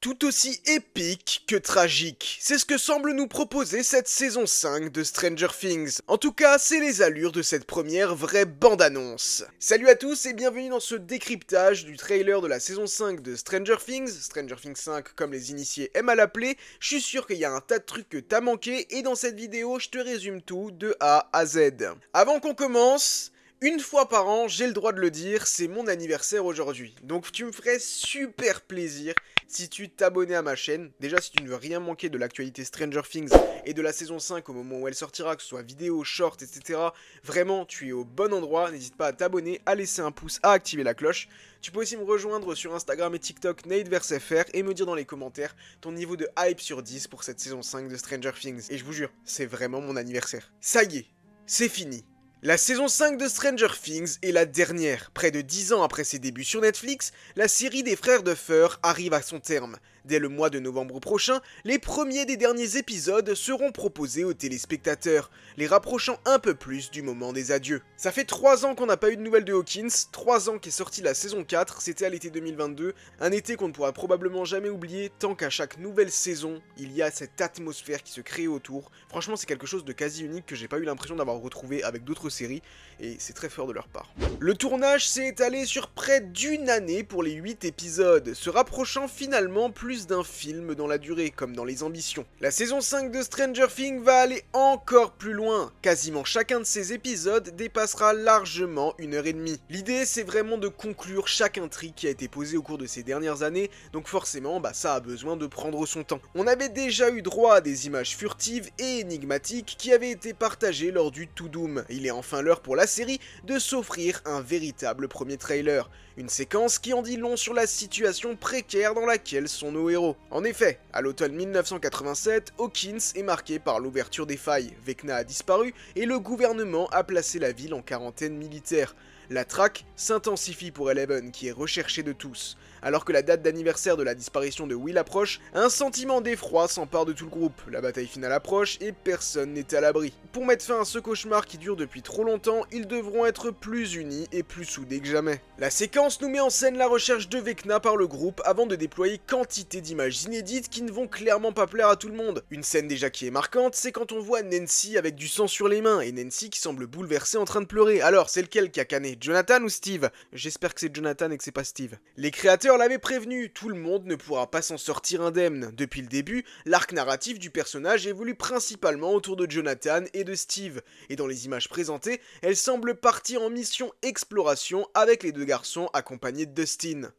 tout aussi épique que tragique. C'est ce que semble nous proposer cette saison 5 de Stranger Things. En tout cas, c'est les allures de cette première vraie bande-annonce. Salut à tous et bienvenue dans ce décryptage du trailer de la saison 5 de Stranger Things 5 comme les initiés aiment à l'appeler. Je suis sûr qu'il y a un tas de trucs que t'as manqué et dans cette vidéo, je te résume tout de A à Z. Avant qu'on commence... Une fois par an, j'ai le droit de le dire, c'est mon anniversaire aujourd'hui. Donc tu me ferais super plaisir si tu t'abonnais à ma chaîne. Déjà, si tu ne veux rien manquer de l'actualité Stranger Things et de la saison 5 au moment où elle sortira, que ce soit vidéo, short, etc. Vraiment, tu es au bon endroit. N'hésite pas à t'abonner, à laisser un pouce, à activer la cloche. Tu peux aussi me rejoindre sur Instagram et TikTok NateVerseFR et me dire dans les commentaires ton niveau de hype sur 10 pour cette saison 5 de Stranger Things. Et je vous jure, c'est vraiment mon anniversaire. Ça y est, c'est fini. La saison 5 de Stranger Things est la dernière. Près de 10 ans après ses débuts sur Netflix, la série des frères Duffer arrive à son terme. Dès le mois de novembre prochain, les premiers des derniers épisodes seront proposés aux téléspectateurs, les rapprochant un peu plus du moment des adieux. Ça fait 3 ans qu'on n'a pas eu de nouvelles de Hawkins, 3 ans qu'est sortie la saison 4, c'était à l'été 2022, un été qu'on ne pourra probablement jamais oublier tant qu'à chaque nouvelle saison, il y a cette atmosphère qui se crée autour. Franchement, c'est quelque chose de quasi unique que j'ai pas eu l'impression d'avoir retrouvé avec d'autres séries, et c'est très fort de leur part. Le tournage s'est étalé sur près d'une année pour les 8 épisodes, se rapprochant finalement plus d'un film dans la durée, comme dans les ambitions. La saison 5 de Stranger Things va aller encore plus loin. Quasiment chacun de ces épisodes dépassera largement 1h30. L'idée, c'est vraiment de conclure chaque intrigue qui a été posée au cours de ces dernières années, donc forcément, ça a besoin de prendre son temps. On avait déjà eu droit à des images furtives et énigmatiques qui avaient été partagées lors du To Doom. Il est enfin l'heure pour la série de s'offrir un véritable premier trailer. Une séquence qui en dit long sur la situation précaire dans laquelle sont nos héros. En effet, à l'automne 1987, Hawkins est marqué par l'ouverture des failles. Vecna a disparu et le gouvernement a placé la ville en quarantaine militaire. La traque s'intensifie pour Eleven, qui est recherchée de tous. Alors que la date d'anniversaire de la disparition de Will approche, un sentiment d'effroi s'empare de tout le groupe. La bataille finale approche et personne n'est à l'abri. Pour mettre fin à ce cauchemar qui dure depuis trop longtemps, ils devront être plus unis et plus soudés que jamais. La séquence nous met en scène la recherche de Vecna par le groupe avant de déployer quantité d'images inédites qui ne vont clairement pas plaire à tout le monde. Une scène déjà qui est marquante, c'est quand on voit Nancy avec du sang sur les mains et Nancy qui semble bouleversée en train de pleurer. Alors, c'est lequel qui a canné, Jonathan ou Steve? J'espère que c'est Jonathan et que c'est pas Steve. Les créateurs l'avait prévenu, tout le monde ne pourra pas s'en sortir indemne. Depuis le début, l'arc narratif du personnage évolue principalement autour de Jonathan et de Steve, et dans les images présentées, elle semble partir en mission exploration avec les deux garçons accompagnés de Dustin.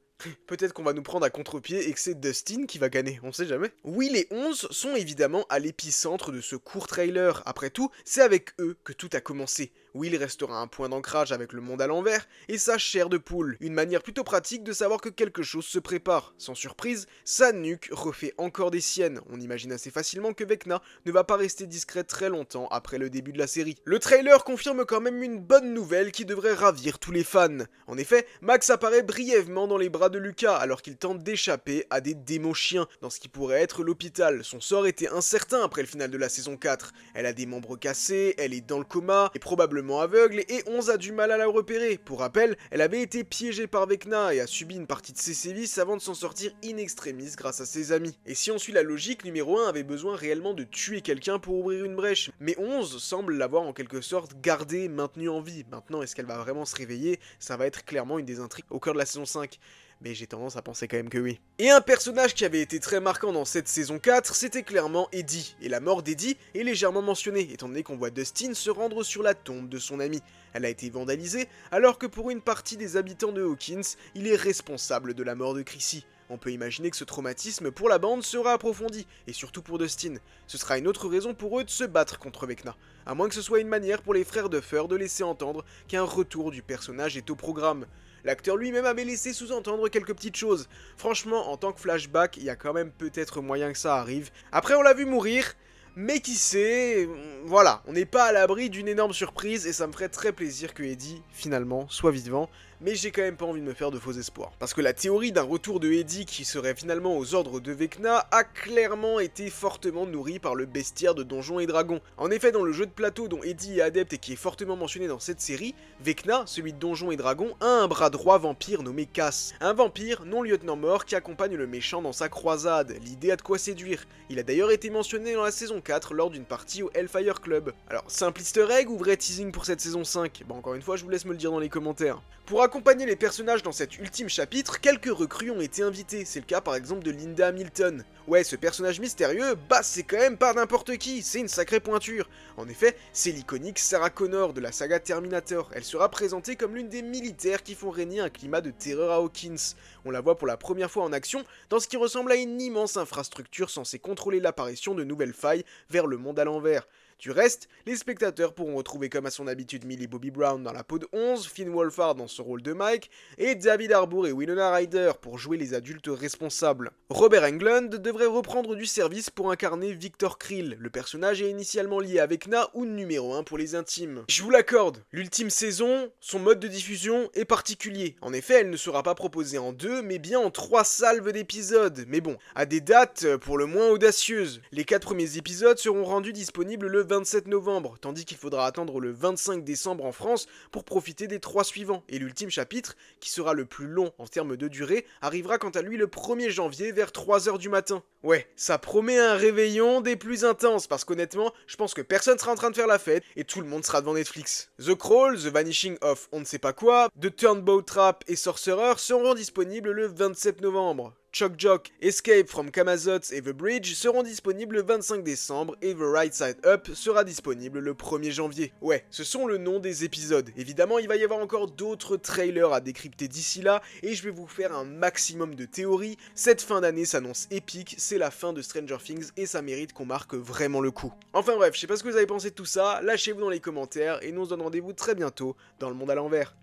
Peut-être qu'on va nous prendre à contre-pied et que c'est Dustin qui va gagner, on sait jamais. Will et 11 sont évidemment à l'épicentre de ce court trailer. Après tout, c'est avec eux que tout a commencé. Will restera un point d'ancrage avec le monde à l'envers et sa chair de poule. Une manière plutôt pratique de savoir que quelque chose se prépare. Sans surprise, sa nuque refait encore des siennes. On imagine assez facilement que Vecna ne va pas rester discrète très longtemps après le début de la série. Le trailer confirme quand même une bonne nouvelle qui devrait ravir tous les fans. En effet, Max apparaît brièvement dans les bras de Lucas alors qu'il tente d'échapper à des démons chiens dans ce qui pourrait être l'hôpital. Son sort était incertain après le final de la saison 4. Elle a des membres cassés, elle est dans le coma, et probablement aveugle, et 11 a du mal à la repérer. Pour rappel, elle avait été piégée par Vecna et a subi une partie de ses sévices avant de s'en sortir in extremis grâce à ses amis. Et si on suit la logique, numéro 1 avait besoin réellement de tuer quelqu'un pour ouvrir une brèche, mais 11 semble l'avoir en quelque sorte gardée, maintenue en vie. Maintenant, est-ce qu'elle va vraiment se réveiller? Ça va être clairement une des intrigues au cœur de la saison 5. Mais j'ai tendance à penser quand même que oui. Et un personnage qui avait été très marquant dans cette saison 4, c'était clairement Eddie. Et la mort d'Eddie est légèrement mentionnée, étant donné qu'on voit Dustin se rendre sur la tombe de son ami. Elle a été vandalisée, alors que pour une partie des habitants de Hawkins, il est responsable de la mort de Chrissy. On peut imaginer que ce traumatisme pour la bande sera approfondi, et surtout pour Dustin. Ce sera une autre raison pour eux de se battre contre Vecna, à moins que ce soit une manière pour les frères Duffer de laisser entendre qu'un retour du personnage est au programme. L'acteur lui-même avait laissé sous-entendre quelques petites choses. Franchement, en tant que flashback, il y a quand même peut-être moyen que ça arrive. Après, on l'a vu mourir, mais qui sait, voilà, on n'est pas à l'abri d'une énorme surprise et ça me ferait très plaisir que Eddie, finalement, soit vivant. mais j'ai quand même pas envie de me faire de faux espoirs. Parce que la théorie d'un retour de Eddie qui serait finalement aux ordres de Vecna a clairement été fortement nourrie par le bestiaire de Donjons et Dragons. En effet, dans le jeu de plateau dont Eddie est adepte et qui est fortement mentionné dans cette série, Vecna, celui de Donjons et Dragons, a un bras droit vampire nommé Cass. Un vampire, non lieutenant mort, qui accompagne le méchant dans sa croisade. L'idée a de quoi séduire. Il a d'ailleurs été mentionné dans la saison 4 lors d'une partie au Hellfire Club. Alors, simple easter egg ou vrai teasing pour cette saison 5? Bon, encore une fois, je vous laisse me le dire dans les commentaires. Pour accompagner les personnages dans cet ultime chapitre, quelques recrues ont été invités. C'est le cas par exemple de Linda Hamilton. Ouais, ce personnage mystérieux, bah c'est quand même pas n'importe qui, c'est une sacrée pointure. En effet, c'est l'iconique Sarah Connor de la saga Terminator. Elle sera présentée comme l'une des militaires qui font régner un climat de terreur à Hawkins. On la voit pour la première fois en action dans ce qui ressemble à une immense infrastructure censée contrôler l'apparition de nouvelles failles vers le monde à l'envers. Du reste, les spectateurs pourront retrouver comme à son habitude Millie Bobby Brown dans la peau de 11, Finn Wolfhard dans son rôle de Mike, et David Harbour et Winona Ryder pour jouer les adultes responsables. Robert Englund devrait reprendre du service pour incarner Victor Krill, le personnage est initialement lié à Vecna ou numéro 1 pour les intimes. Je vous l'accorde, l'ultime saison, son mode de diffusion est particulier. En effet, elle ne sera pas proposée en 2, mais bien en 3 salves d'épisodes. Mais bon, à des dates pour le moins audacieuses. Les 4 premiers épisodes seront rendus disponibles le 27 novembre, tandis qu'il faudra attendre le 25 décembre en France pour profiter des 3 suivants, et l'ultime chapitre, qui sera le plus long en termes de durée, arrivera quant à lui le 1er janvier vers 3h du matin. Ouais, ça promet un réveillon des plus intenses, parce qu'honnêtement, je pense que personne sera en train de faire la fête, et tout le monde sera devant Netflix. The Crawl, The Vanishing of on ne sait pas quoi, The Turnbow Trap et Sorcerer seront disponibles le 27 novembre. Choc Jock, Escape from Camazotz et The Bridge seront disponibles le 25 décembre et The Right Side Up sera disponible le 1er janvier. Ouais, ce sont le nom des épisodes. Évidemment, il va y avoir encore d'autres trailers à décrypter d'ici là et je vais vous faire un maximum de théories. Cette fin d'année s'annonce épique, c'est la fin de Stranger Things et ça mérite qu'on marque vraiment le coup. Enfin bref, je sais pas ce que vous avez pensé de tout ça, lâchez-vous dans les commentaires et nous on se donne rendez-vous très bientôt dans le monde à l'envers.